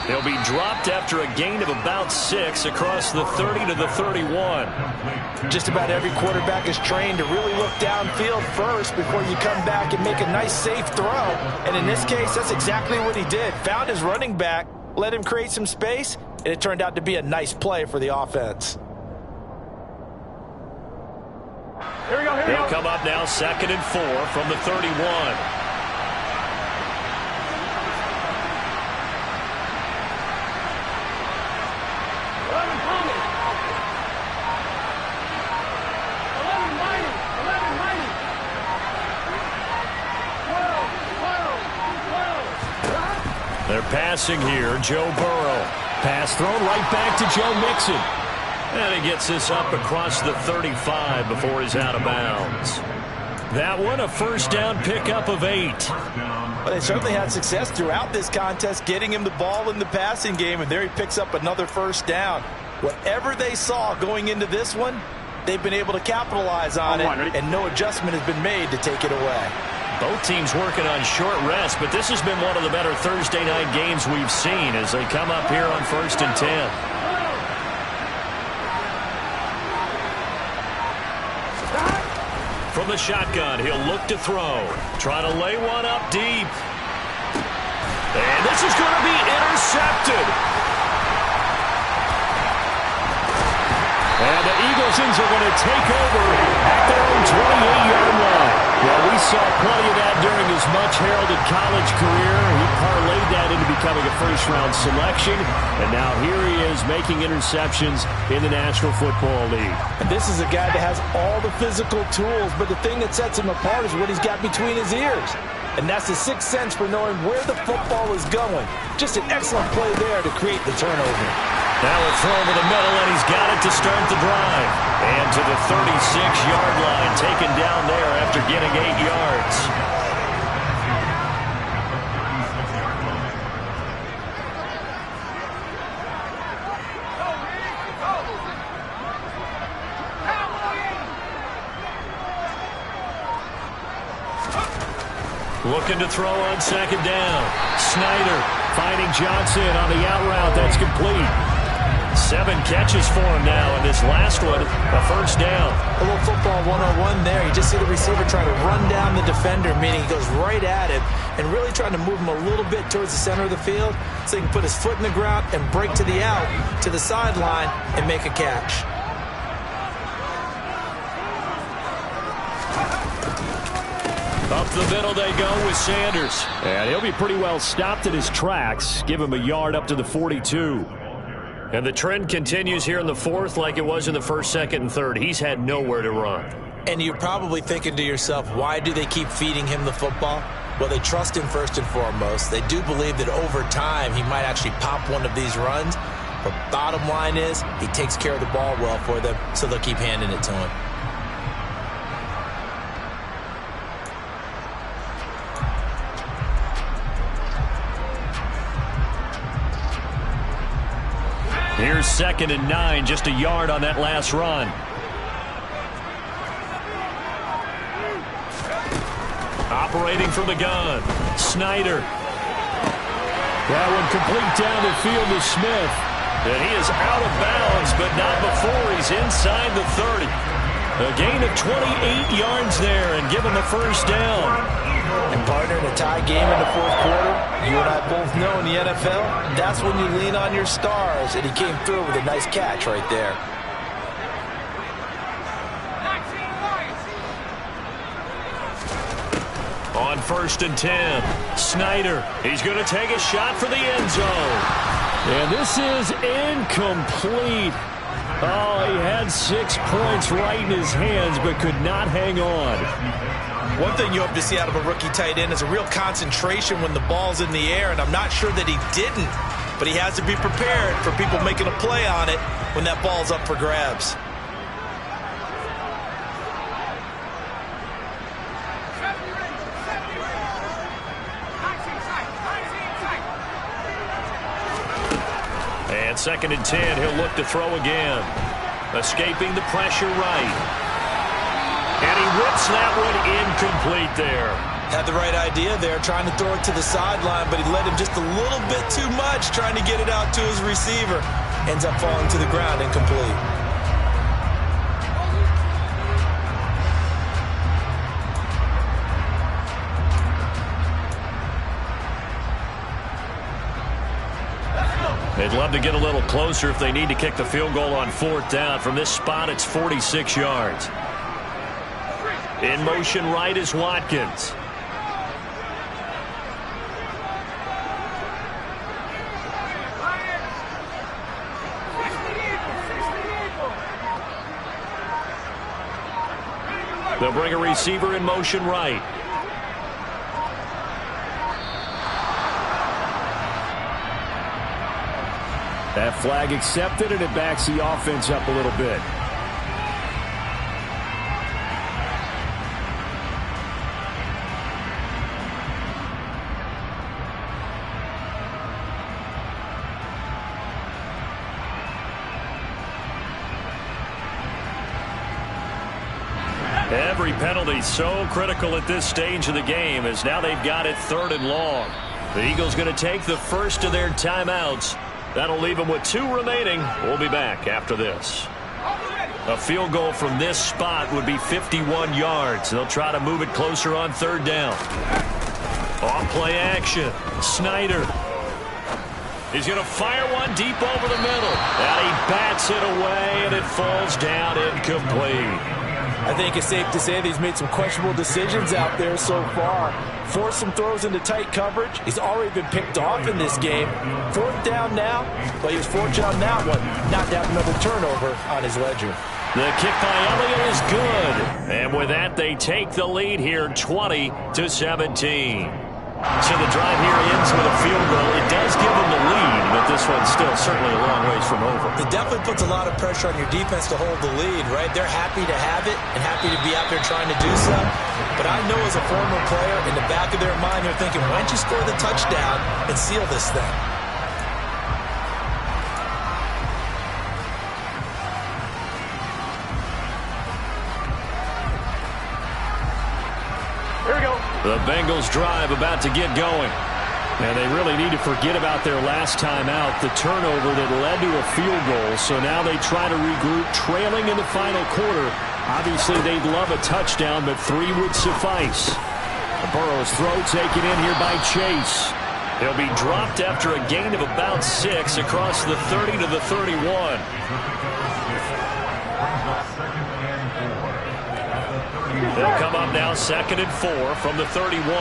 He'll be dropped after a gain of about 6 across the 30 to the 31. Just about every quarterback is trained to really look downfield first before you come back and make a nice, safe throw. And in this case, that's exactly what he did. Found his running back, let him create some space, and it turned out to be a nice play for the offense. Here we go, here we go. They'll come up now 2nd and 4 from the 31. They're passing here. Joe Burrow. Pass thrown right back to Joe Mixon. And he gets this up across the 35 before he's out of bounds. That one, a first down pickup of 8. Well, they certainly had success throughout this contest getting him the ball in the passing game, and there he picks up another first down. Whatever they saw going into this one, they've been able to capitalize on it, and no adjustment has been made to take it away. Both teams working on short rest, but this has been one of the better Thursday night games we've seen as they come up here on 1st and 10. From the shotgun, he'll look to throw. Try to lay one up deep. And this is going to be intercepted. And the Eaglesons are going to take over at their own 28-yard line. Well, we saw plenty of that during his much-heralded college career. He parlayed that into becoming a first-round selection, and now here he is making interceptions in the National Football League. And this is a guy that has all the physical tools, but the thing that sets him apart is what he's got between his ears. And that's the sixth sense for knowing where the football is going. Just an excellent play there to create the turnover. Now a throw over the middle, and he's got it to start the drive. And to the 36-yard line, taken down there after getting 8 yards. Looking to throw on second down. Snyder finding Johnson on the out route. That's complete. 7 catches for him now, and this last one, a first down. A little football 101 there. You just see the receiver trying to run down the defender, meaning he goes right at him and really trying to move him a little bit towards the center of the field so he can put his foot in the ground and break to the out, to the sideline, and make a catch. Up the middle they go with Sanders. And he'll be pretty well stopped in his tracks. Give him a yard up to the 42. And the trend continues here in the fourth like it was in the first, second, and third. He's had nowhere to run. And you're probably thinking to yourself, why do they keep feeding him the football? Well, they trust him first and foremost. They do believe that over time he might actually pop one of these runs. But bottom line is he takes care of the ball well for them, so they'll keep handing it to him. Here's 2nd and 9, just a yard on that last run. Operating from the gun, Snyder. That one complete down the field to Smith. And he is out of bounds, but not before he's inside the 30. A gain of 28 yards there and give him a first down. And partner, in a tie game in the fourth quarter, you and I both know in the NFL, that's when you lean on your stars, and he came through with a nice catch right there. On 1st and 10, Snyder. He's going to take a shot for the end zone. And this is incomplete. Oh, he had 6 points right in his hands, but could not hang on. One thing you hope to see out of a rookie tight end is a real concentration when the ball's in the air, and I'm not sure that he didn't, but he has to be prepared for people making a play on it when that ball's up for grabs. And 2nd and 10, he'll look to throw again. Escaping the pressure right. And he rips that one incomplete there. Had the right idea there, trying to throw it to the sideline, but he let him just a little bit too much, trying to get it out to his receiver. Ends up falling to the ground incomplete. They'd love to get a little closer if they need to kick the field goal on 4th down. From this spot, it's 46 yards. In motion right is Watkins. They'll bring a receiver in motion right. That flag accepted, and it backs the offense up a little bit. Every penalty so critical at this stage of the game, as now they've got it 3rd and long. The Eagles going to take the first of their timeouts. That'll leave them with 2 remaining. We'll be back after this. A field goal from this spot would be 51 yards. They'll try to move it closer on 3rd down. Off play action. Snyder. He's going to fire one deep over the middle. And he bats it away, and it falls down incomplete. I think it's safe to say that he's made some questionable decisions out there so far. Forced some throws into tight coverage. He's already been picked off in this game. 4th down now, but he was fortunate on that one. Not to have another turnover on his ledger. The kick by Elliott is good. And with that, they take the lead here 20-17. So the drive here ends with a field goal. It does give them the lead, but this one's still certainly a long ways from over. It definitely puts a lot of pressure on your defense to hold the lead, right? They're happy to have it and happy to be out there trying to do so. But I know as a former player, in the back of their mind, they're thinking, why don't you score the touchdown and seal this thing? Here we go. The Bengals drive about to get going. And they really need to forget about their last time out, the turnover that led to a field goal. So now they try to regroup, trailing in the final quarter. Obviously, they'd love a touchdown, but 3 would suffice. Burrow's throw taken in here by Chase. He'll be dropped after a gain of about 6 across the 30 to the 31. They'll come up now 2nd and 4 from the 31.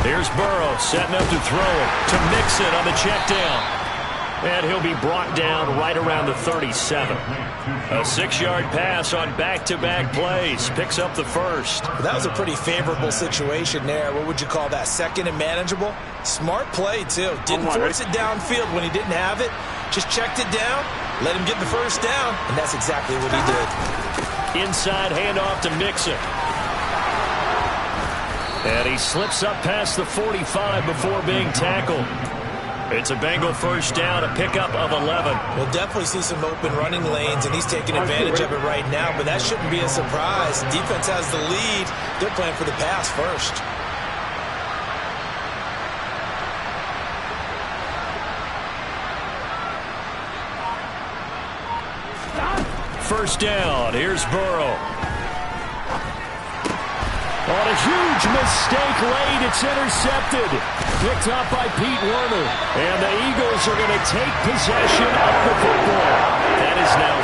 Here's Burrow setting up to throw it to Mixon on the check down. And he'll be brought down right around the 37. A 6-yard pass on back-to-back plays. Picks up the first. That was a pretty favorable situation there. What would you call that? 2nd and manageable? Smart play, too. Didn't force it downfield when he didn't have it. Just checked it down, let him get the first down, and that's exactly what he did. Inside handoff to Mixon. And he slips up past the 45 before being tackled. It's a Bengal first down, a pickup of 11. We'll definitely see some open running lanes, and he's taking advantage of it right now, but that shouldn't be a surprise. Defense has the lead. They're playing for the pass first. First down, here's Burrow. On a huge mistake late, it's intercepted. Picked up by Pete Werner. And the Eagles are going to take possession of the football. That is now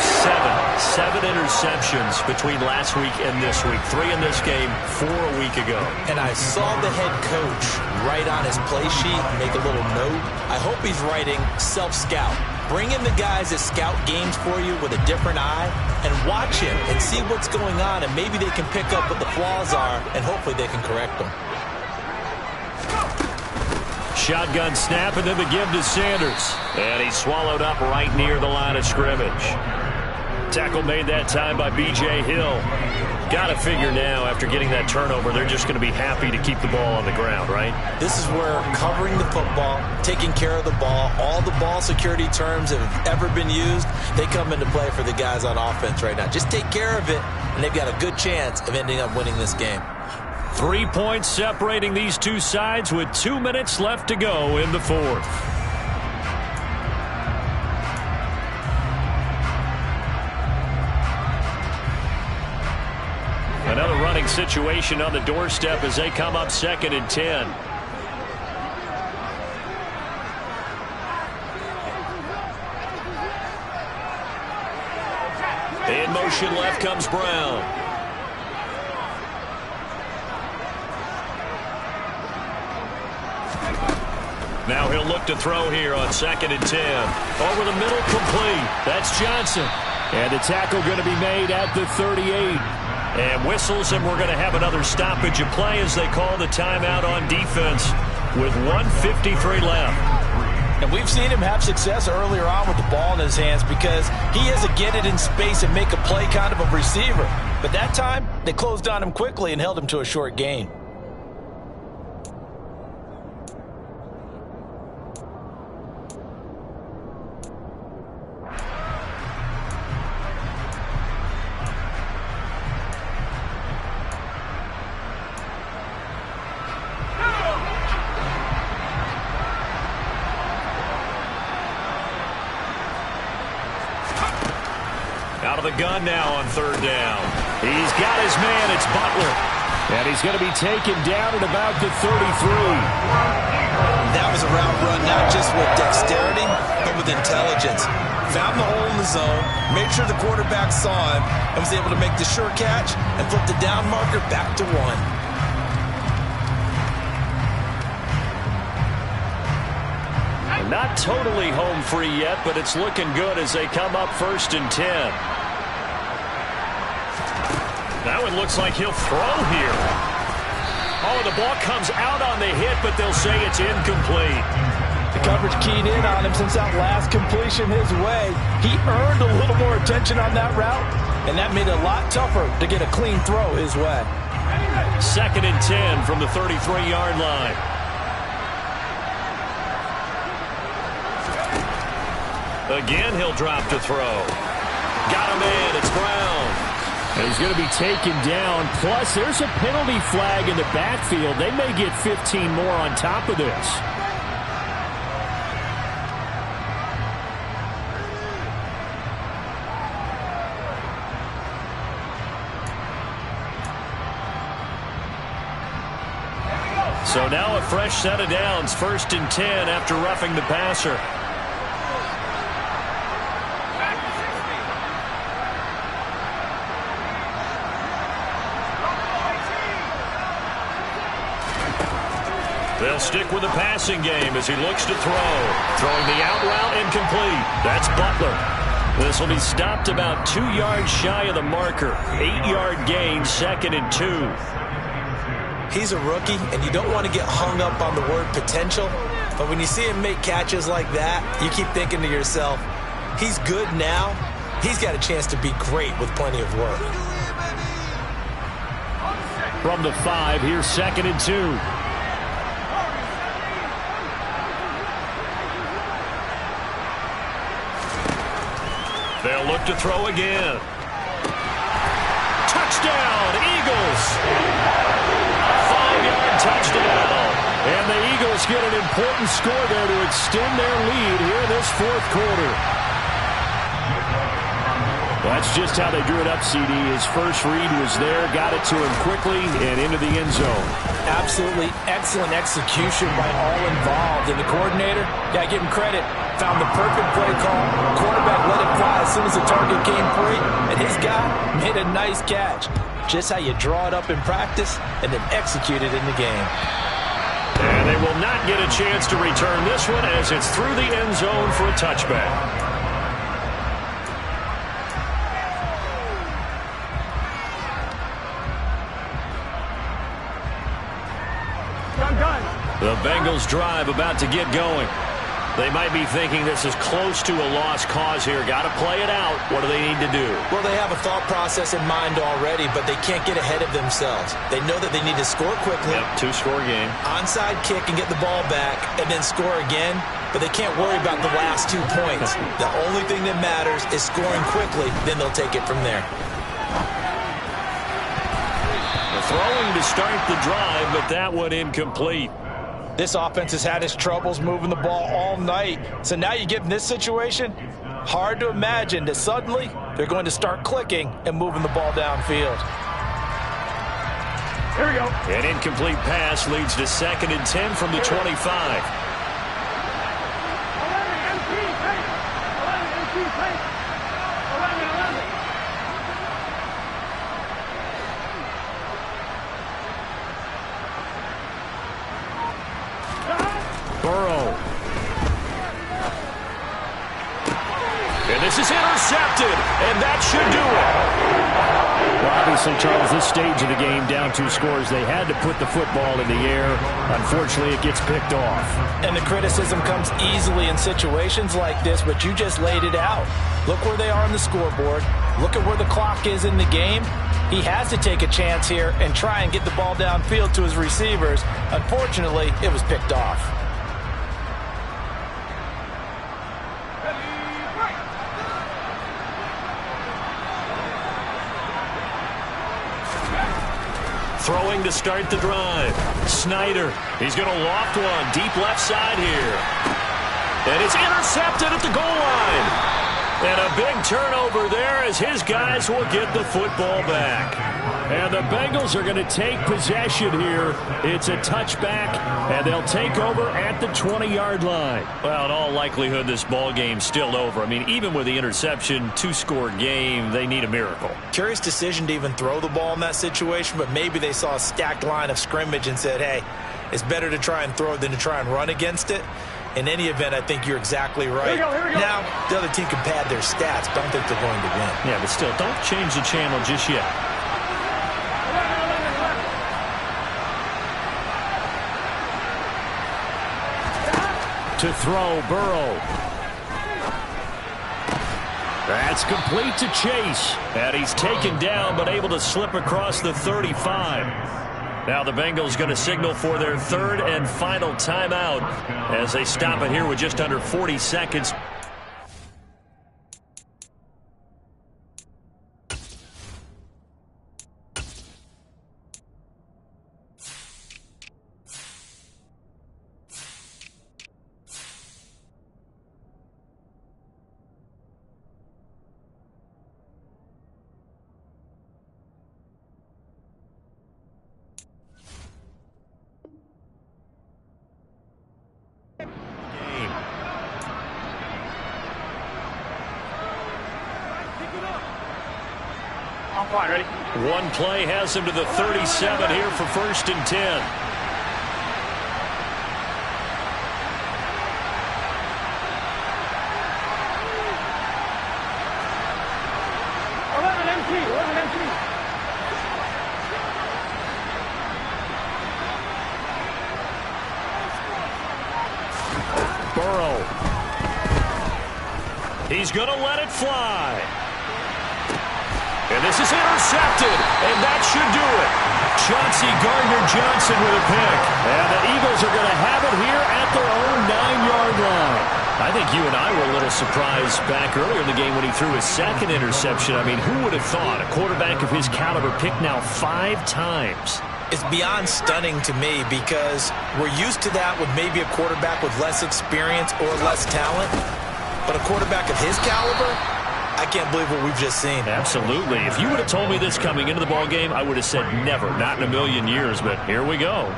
7 interceptions between last week and this week. 3 in this game, 4 a week ago. And I saw the head coach write on his play sheet, make a little note. I hope he's writing self-scout. Bring in the guys that scout games for you with a different eye and watch him and see what's going on, and maybe they can pick up what the flaws are, and hopefully they can correct them. Shotgun snap, and then the give to Sanders. And he's swallowed up right near the line of scrimmage. Tackle made that time by B.J. Hill. Got to figure now, after getting that turnover, they're just going to be happy to keep the ball on the ground, right? This is where covering the football, taking care of the ball, all the ball security terms that have ever been used, they come into play for the guys on offense right now. Just take care of it, and they've got a good chance of ending up winning this game. 3 points separating these two sides with 2 minutes left to go in the fourth. Another running situation on the doorstep as they come up 2nd and 10. In motion left comes Brown. Now he'll look to throw here on 2nd and 10. Over the middle, complete. That's Johnson. And the tackle going to be made at the 38. And whistles, and we're going to have another stoppage of play as they call the timeout on defense with 1:53 left. And we've seen him have success earlier on with the ball in his hands because he is a get it in space and make a play kind of a receiver. But that time, they closed on him quickly and held him to a short gain. Out of the gun now on 3rd down. He's got his man. It's Butler. And he's going to be taken down at about the 33. That was a route run not just with dexterity, but with intelligence. Found the hole in the zone, made sure the quarterback saw him, and was able to make the sure catch and flip the down marker back to 1. Not totally home free yet, but it's looking good as they come up 1st and 10. Now it looks like he'll throw here. Oh, the ball comes out on the hit, but they'll say it's incomplete. The coverage keyed in on him since that last completion his way. He earned a little more attention on that route, and that made it a lot tougher to get a clean throw his way. 2nd and 10 from the 33-yard line. Again, he'll drop to throw. got a man. It's Brown. And he's going to be taken down. Plus, there's a penalty flag in the backfield. They may get 15 more on top of this. So now a fresh set of downs. 1st and 10 after roughing the passer. They'll stick with the passing game as he looks to throw. Throwing the out route incomplete. That's Butler. This will be stopped about 2 yards shy of the marker. 8-yard gain, 2nd and 2. He's a rookie, and you don't want to get hung up on the word potential. But when you see him make catches like that, you keep thinking to yourself, he's good now. He's got a chance to be great with plenty of work. From the 5, here's 2nd and 2. They'll look to throw again. Touchdown, Eagles! 5-yard touchdown. And the Eagles get an important score there to extend their lead here in this 4th quarter. That's just how they drew it up, CD. His first read was there, got it to him quickly, and into the end zone. Absolutely excellent execution by all involved. And the coordinator, got to give him credit, found the perfect play call. Quarterback let it fly as soon as the target came free, and his guy made a nice catch. Just how you draw it up in practice and then execute it in the game. And they will not get a chance to return this one as it's through the end zone for a touchback. The Bengals drive about to get going. They might be thinking this is close to a lost cause here. Got to play it out. What do they need to do? Well, they have a thought process in mind already, but they can't get ahead of themselves. They know that they need to score quickly. Yep, 2-score game. Onside kick and get the ball back and then score again, but they can't worry about the last 2 points. The only thing that matters is scoring quickly, then they'll take it from there. Throwing to start the drive, but that one incomplete. This offense has had its troubles moving the ball all night. So now you get in this situation, hard to imagine that suddenly they're going to start clicking and moving the ball downfield. Here we go. An incomplete pass leads to 2nd and 10 from the 25. Burrow. And this is intercepted, and that should do it. Well, obviously, Charles, this stage of the game, down 2 scores, they had to put the football in the air. Unfortunately, it gets picked off. And the criticism comes easily in situations like this, but you just laid it out. Look where they are on the scoreboard. Look at where the clock is in the game. He has to take a chance here and try and get the ball downfield to his receivers. Unfortunately, it was picked off. Throwing to start the drive. Snyder. He's going to loft one deep left side here. And it's intercepted at the goal line. And a big turnover there as his guys will get the football back. And the Bengals are going to take possession here. It's a touchback, and they'll take over at the 20-yard line. Well, in all likelihood, this ball game's still over. I mean, even with the interception, 2-score game, they need a miracle. Curious decision to even throw the ball in that situation, but maybe they saw a stacked line of scrimmage and said, hey, it's better to try and throw than to try and run against it. In any event, I think you're exactly right. Here we go. Now, the other team can pad their stats, but I don't think they're going to win. Yeah, but still, don't change the channel just yet. To throw, Burrow. That's complete to Chase. And he's taken down, but able to slip across the 35. Now the Bengals going to signal for their 3rd and final timeout as they stop it here with just under 40 seconds. Fine, ready? One play has him to the 37 here for 1st and 10. Burrow. He's going to let it fly. And this is intercepted, and that should do it. Chauncey Gardner-Johnson with a pick. And the Eagles are going to have it here at their own 9-yard line. I think you and I were a little surprised back earlier in the game when he threw his second interception. I mean, who would have thought a quarterback of his caliber picked now 5 times? It's beyond stunning to me because we're used to that with maybe a quarterback with less experience or less talent. But a quarterback of his caliber, I can't believe what we've just seen. Absolutely. If you would have told me this coming into the ball game, I would have said never, not in a million years. But here we go.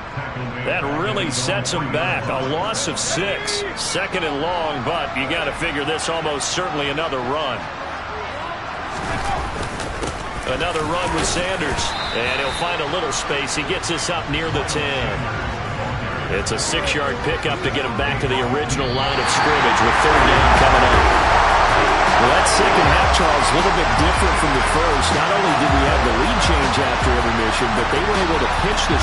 That really sets him back. A loss of 6. 2nd and long, but you got to figure this almost certainly another run. Another run with Sanders. And he'll find a little space. He gets us up near the 10. It's a 6-yard pickup to get him back to the original line of scrimmage with 3rd down coming up. Well, that second half, Charles, a little bit different from the first. Not only did we have the lead change after intermission, but they were able to pitch the